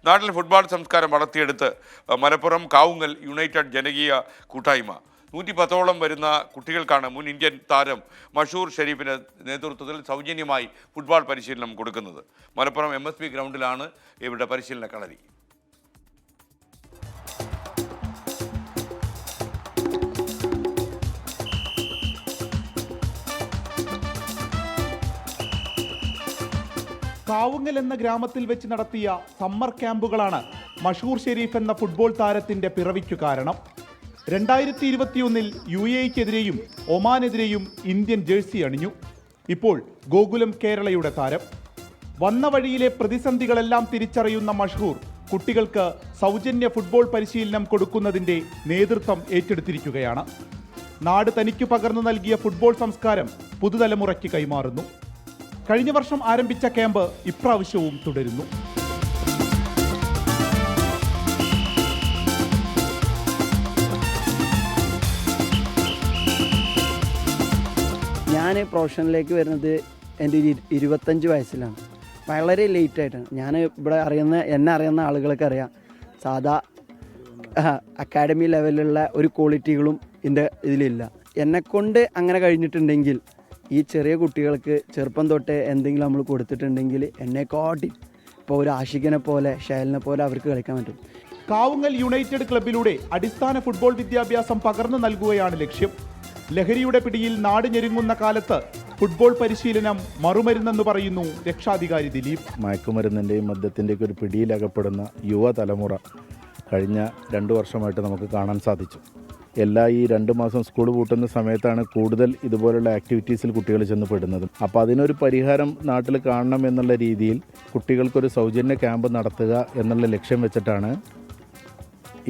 നാട്ടിൽ ഫുട്ബോൾ സംസ്കാരം വളർത്തിയെടുത്ത് മലപ്പുറം കാവുങ്ങൽ യുണൈറ്റഡ് ജനകീയ കൂട്ടായ്മ 110ഓളം വരുന്ന കുട്ടികൾക്കാണ് മുൻ ഇന്ത്യൻ താരം മഷൂർ ഷെരീഫിൻ്റെ നേതൃത്വത്തിൽ സൗജന്യമായി ഫുട്ബോൾ പരിശീലനം കൊടുക്കുന്നത്. മലപ്പുറം MSP ഗ്രൗണ്ടിലാണ് ഇവരുടെ പരിശീലന കളരി. കാവുങ്ങൽ എന്ന ഗ്രാമത്തിൽ വെച്ച് നടത്തിയ സമ്മർ ക്യാമ്പുകളാണ് മഷൂർ ഷെരീഫ് എന്ന ഫുട്ബോൾ താരത്തിന്റെ പിറവിക്കു കാരണം. 2021 UAEക്കെതിരെയും ഒമാനെതിരെയും ഇന്ത്യൻ ജേഴ്സി അണിഞ്ഞു. ഇപ്പോൾ ഗോകുലം കേരളയുടെ താരം. വന്ന വഴിയിലെ പ്രതിസന്ധികളെല്ലാം തിരിച്ചറിയുന്ന മഷൂർ കുട്ടികൾക്ക് സൗജന്യ ഫുട്ബോൾ പരിശീലനം കൊടുക്കുന്നതിന്റെ നേതൃത്വം ഏറ്റെടുത്തിരിക്കുകയാണ്. നാട് തനിക്കു പകർന്നു നൽകിയ ഫുട്ബോൾ സംസ്കാരം പുതുതലമുറയ്ക്ക് കൈമാറുന്നു. കഴിഞ്ഞ വർഷം ആരംഭിച്ച ക്യാമ്പ് ഇപ്രാവശ്യവും തുടരുന്നു. ഞാൻ പ്രൊഫഷനിലേക്ക് വരുന്നത് എൻ്റെ 25 വയസ്സിലാണ്. വളരെ ലേറ്റായിട്ടാണ്. ഞാൻ ഇവിടെ എന്നെ അറിയുന്ന ആളുകളൊക്കെ അറിയാം. സാധാ അക്കാഡമി ലെവലിലുള്ള ഒരു ക്വാളിറ്റികളും എൻ്റെ ഇതിലില്ല. എന്നെക്കൊണ്ട് അങ്ങനെ കഴിഞ്ഞിട്ടുണ്ടെങ്കിൽ ഈ ചെറിയ കുട്ടികൾക്ക് ചെറുപ്പം തൊട്ടേ എന്തെങ്കിലും നമ്മൾ കൊടുത്തിട്ടുണ്ടെങ്കിൽ എന്നെക്കാട്ടി ഇപ്പോൾ ഒരു ആഷിഖിനെ പോലെ ഷയലിനെ പോലെ അവർക്ക് കളിക്കാൻ പറ്റും. കാവുങ്ങൽ യുണൈറ്റഡ് ക്ലബിലൂടെ അടിസ്ഥാന ഫുട്ബോൾ വിദ്യാഭ്യാസം പകർന്നു നൽകുകയാണ് ലക്ഷ്യം. ലഹരിയുടെ പിടിയിൽ നാട് ഞെരുങ്ങുന്ന കാലത്ത് ഫുട്ബോൾ പരിശീലനം മറുമരുന്നെന്ന് പറയുന്നു രക്ഷാധികാരി ദിലീപ്. മയക്കുമരുന്നിൻ്റെയും മദ്യത്തിൻ്റെയൊക്കെ ഒരു പിടിയിലകപ്പെടുന്ന യുവതലമുറ കഴിഞ്ഞ 2 വർഷമായിട്ട് നമുക്ക് കാണാൻ സാധിച്ചു. ഈ 2 മാസം സ്കൂൾ പൂട്ടുന്ന സമയത്താണ് കൂടുതൽ ഇതുപോലുള്ള ആക്ടിവിറ്റീസിൽ കുട്ടികൾ ചെന്ന് പെടുന്നത്. അപ്പോൾ അതിനൊരു പരിഹാരം നാട്ടിൽ കാണണം എന്നുള്ള രീതിയിൽ കുട്ടികൾക്കൊരു സൗജന്യ ക്യാമ്പ് നടത്തുക എന്നുള്ള ലക്ഷ്യം വെച്ചിട്ടാണ്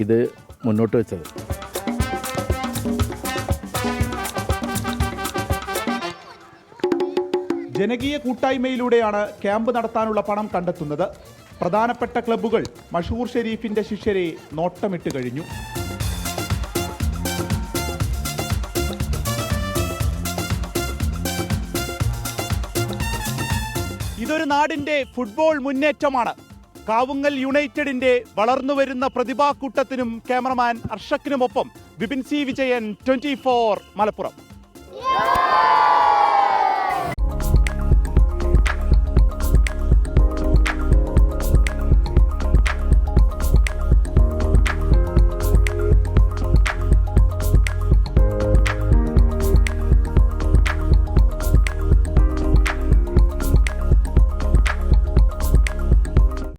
ഇത് മുന്നോട്ട് വെച്ചത്. ജനകീയ കൂട്ടായ്മയിലൂടെയാണ് ക്യാമ്പ് നടത്താനുള്ള പണം കണ്ടെത്തുന്നത്. പ്രധാനപ്പെട്ട ക്ലബ്ബുകൾ മഷൂർ ഷെരീഫിന്റെ ശിഷ്യരെ നോട്ടമിട്ട് കഴിഞ്ഞു. ഇതൊരു നാടിന്റെ ഫുട്ബോൾ മുന്നേറ്റമാണ്. കാവുങ്ങൽ യുണൈറ്റഡിന്റെ വളർന്നുവരുന്ന പ്രതിഭാക്കൂട്ടത്തിനും ക്യാമറമാൻ അർഷക്കിനുമൊപ്പം വിപിൻ C. വിജയൻ, 24 മലപ്പുറം.